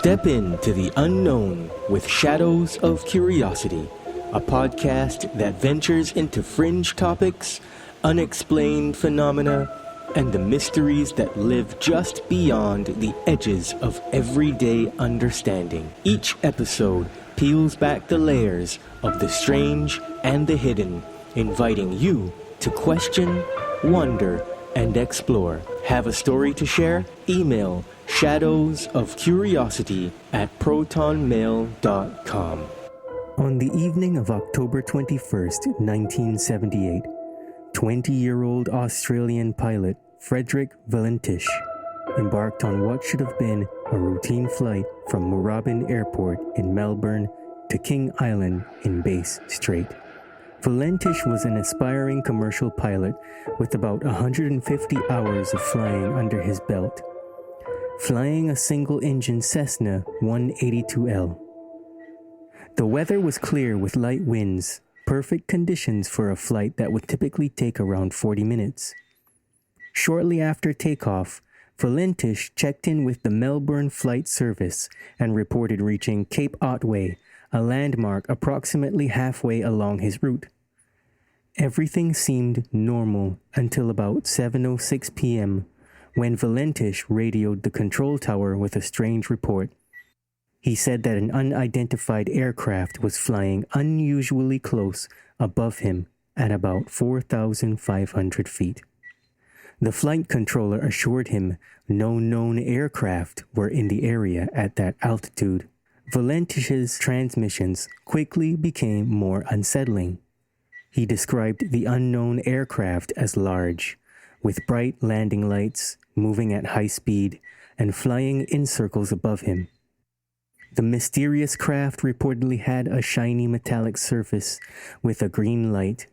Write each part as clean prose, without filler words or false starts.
Step into the unknown with Shadows of Curiosity, a podcast that ventures into fringe topics, unexplained phenomena, and the mysteries that live just beyond the edges of everyday understanding. Each episode peels back the layers of the strange and the hidden, inviting you to question, wonder, and explore. Have a story to share? Email shadowsofcuriosity@protonmail.com. On the evening of October 21st, 1978, 20-year-old Australian pilot Frederick Valentich embarked on what should have been a routine flight from Moorabbin Airport in Melbourne to King Island in Bass Strait. Valentich was an aspiring commercial pilot with about 150 hours of flying under his belt, flying a single-engine Cessna 182L. The weather was clear with light winds, perfect conditions for a flight that would typically take around 40 minutes. Shortly after takeoff, Valentich checked in with the Melbourne Flight Service and reported reaching Cape Otway, a landmark approximately halfway along his route. Everything seemed normal until about 7:06 p.m., when Valentich radioed the control tower with a strange report. He said that an unidentified aircraft was flying unusually close above him at about 4,500 feet. The flight controller assured him no known aircraft were in the area at that altitude. Valentich's transmissions quickly became more unsettling. He described the unknown aircraft as large, with bright landing lights, moving at high speed, and flying in circles above him. The mysterious craft reportedly had a shiny metallic surface with a green light.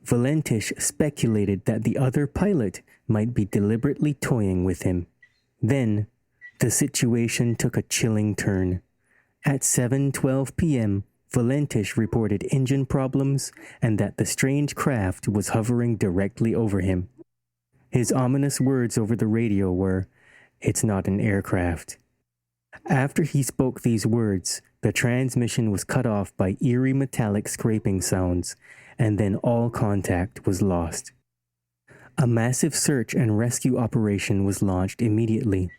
Valentich speculated that the other pilot might be deliberately toying with him. Then, the situation took a chilling turn. At 7:12 p.m., Valentich reported engine problems and that the strange craft was hovering directly over him. His ominous words over the radio were, "It's not an aircraft." After he spoke these words, the transmission was cut off by eerie metallic scraping sounds, and then all contact was lost. A massive search and rescue operation was launched immediately.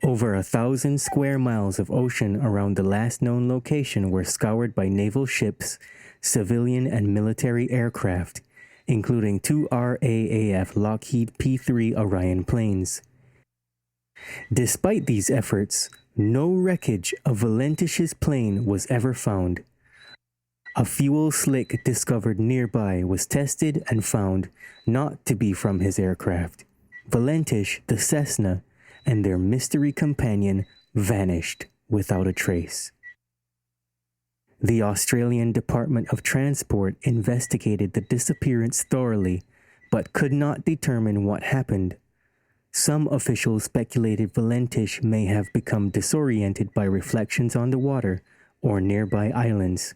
Over 1,000 square miles of ocean around the last known location were scoured by naval ships, civilian and military aircraft, including 2 RAAF Lockheed P-3 Orion planes. Despite these efforts, no wreckage of Valentich's plane was ever found. A fuel slick discovered nearby was tested and found not to be from his aircraft. Valentich, the Cessna, and their mystery companion vanished without a trace. The Australian Department of Transport investigated the disappearance thoroughly, but could not determine what happened. Some officials speculated Valentich may have become disoriented by reflections on the water or nearby islands,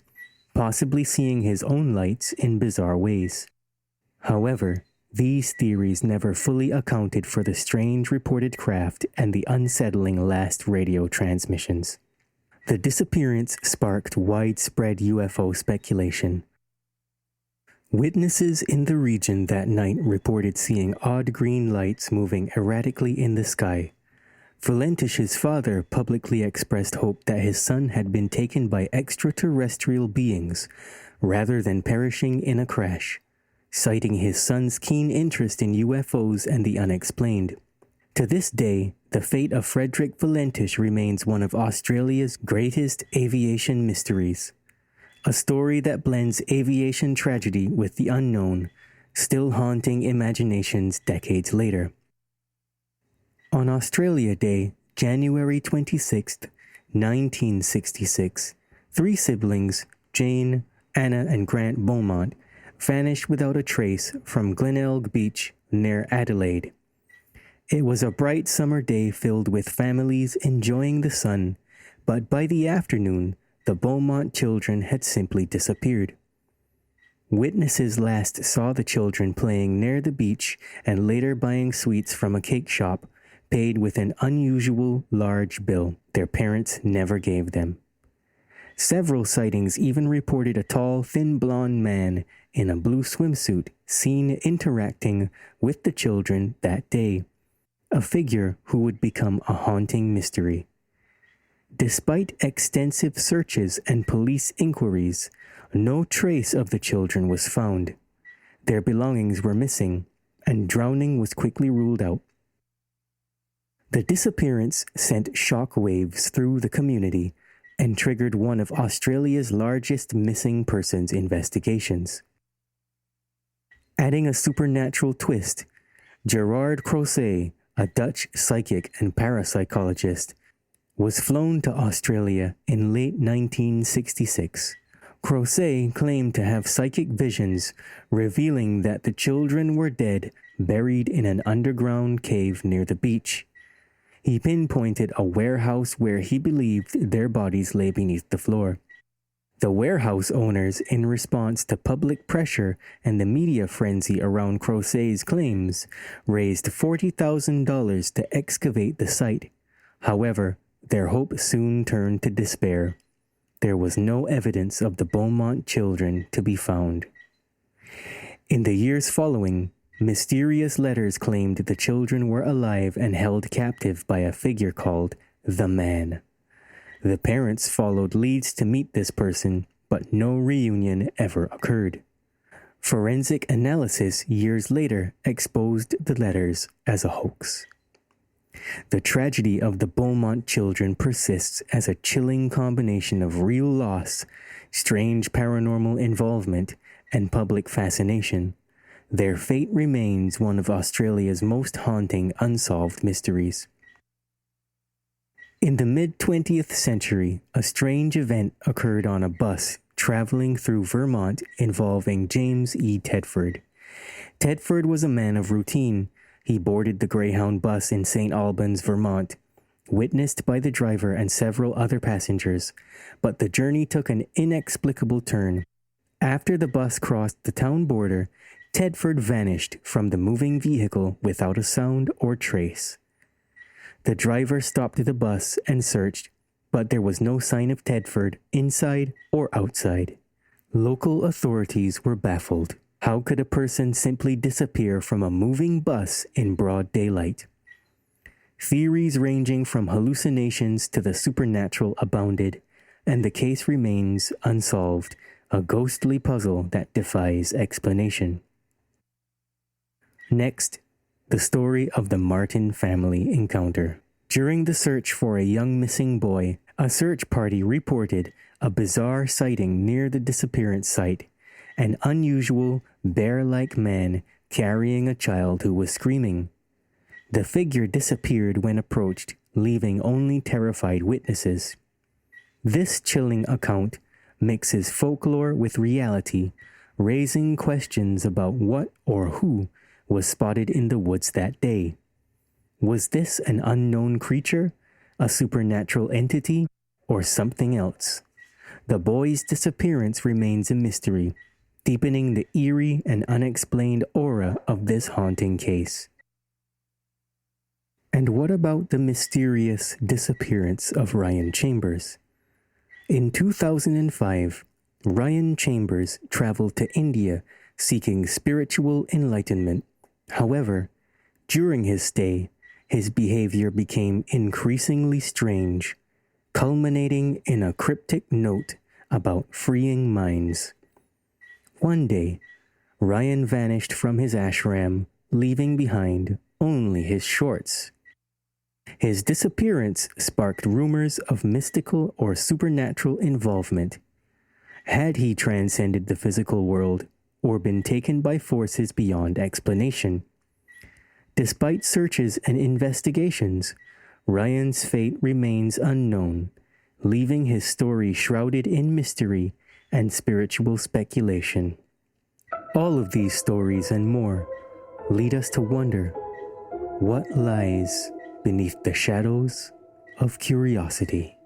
possibly seeing his own lights in bizarre ways. However, these theories never fully accounted for the strange reported craft and the unsettling last radio transmissions. The disappearance sparked widespread UFO speculation. Witnesses in the region that night reported seeing odd green lights moving erratically in the sky. Valentich's father publicly expressed hope that his son had been taken by extraterrestrial beings rather than perishing in a crash, citing his son's keen interest in UFOs and the unexplained. To this day, the fate of Frederick Valentich remains one of Australia's greatest aviation mysteries. A story that blends aviation tragedy with the unknown, still haunting imaginations decades later. On Australia Day, January 26, 1966, 3 siblings, Jane, Anna, and Grant Beaumont, vanished without a trace from Glenelg Beach near Adelaide. It was a bright summer day filled with families enjoying the sun, but by the afternoon, the Beaumont children had simply disappeared. Witnesses last saw the children playing near the beach and later buying sweets from a cake shop, paid with an unusual large bill their parents never gave them. Several sightings even reported a tall, thin blonde man in a blue swimsuit seen interacting with the children that day, a figure who would become a haunting mystery. Despite extensive searches and police inquiries, no trace of the children was found. Their belongings were missing, and drowning was quickly ruled out. The disappearance sent shock waves through the community and triggered one of Australia's largest missing persons investigations. Adding a supernatural twist, Gerard Croce, a Dutch psychic and parapsychologist, was flown to Australia in late 1966. Croce claimed to have psychic visions revealing that the children were dead, buried in an underground cave near the beach. He pinpointed a warehouse where he believed their bodies lay beneath the floor. The warehouse owners, in response to public pressure and the media frenzy around Croce's claims, raised $40,000 to excavate the site. However, their hope soon turned to despair. There was no evidence of the Beaumont children to be found. In the years following, mysterious letters claimed the children were alive and held captive by a figure called the Man. The parents followed leads to meet this person, but no reunion ever occurred. Forensic analysis years later exposed the letters as a hoax. The tragedy of the Beaumont children persists as a chilling combination of real loss, strange paranormal involvement, and public fascination. Their fate remains one of Australia's most haunting unsolved mysteries. In the mid-20th century, a strange event occurred on a bus traveling through Vermont involving James E. Tedford. Tedford was a man of routine. He boarded the Greyhound bus in St. Albans, Vermont, witnessed by the driver and several other passengers, but the journey took an inexplicable turn. After the bus crossed the town border, Tedford vanished from the moving vehicle without a sound or trace. The driver stopped the bus and searched, but there was no sign of Tedford inside or outside. Local authorities were baffled. How could a person simply disappear from a moving bus in broad daylight? Theories ranging from hallucinations to the supernatural abounded, and the case remains unsolved, a ghostly puzzle that defies explanation. Next, the story of the Martin family encounter. During the search for a young missing boy, a search party reported a bizarre sighting near the disappearance site. An unusual, bear-like man carrying a child who was screaming. The figure disappeared when approached, leaving only terrified witnesses. This chilling account mixes folklore with reality, raising questions about what or who was spotted in the woods that day. Was this an unknown creature, a supernatural entity, or something else? The boy's disappearance remains a mystery, deepening the eerie and unexplained aura of this haunting case. And what about the mysterious disappearance of Ryan Chambers? In 2005, Ryan Chambers traveled to India seeking spiritual enlightenment. However, during his stay, his behavior became increasingly strange, culminating in a cryptic note about freeing minds. One day, Ryan vanished from his ashram, leaving behind only his shorts. His disappearance sparked rumors of mystical or supernatural involvement. Had he transcended the physical world or been taken by forces beyond explanation? Despite searches and investigations, Ryan's fate remains unknown, leaving his story shrouded in mystery and spiritual speculation. All of these stories and more lead us to wonder what lies beneath the shadows of curiosity.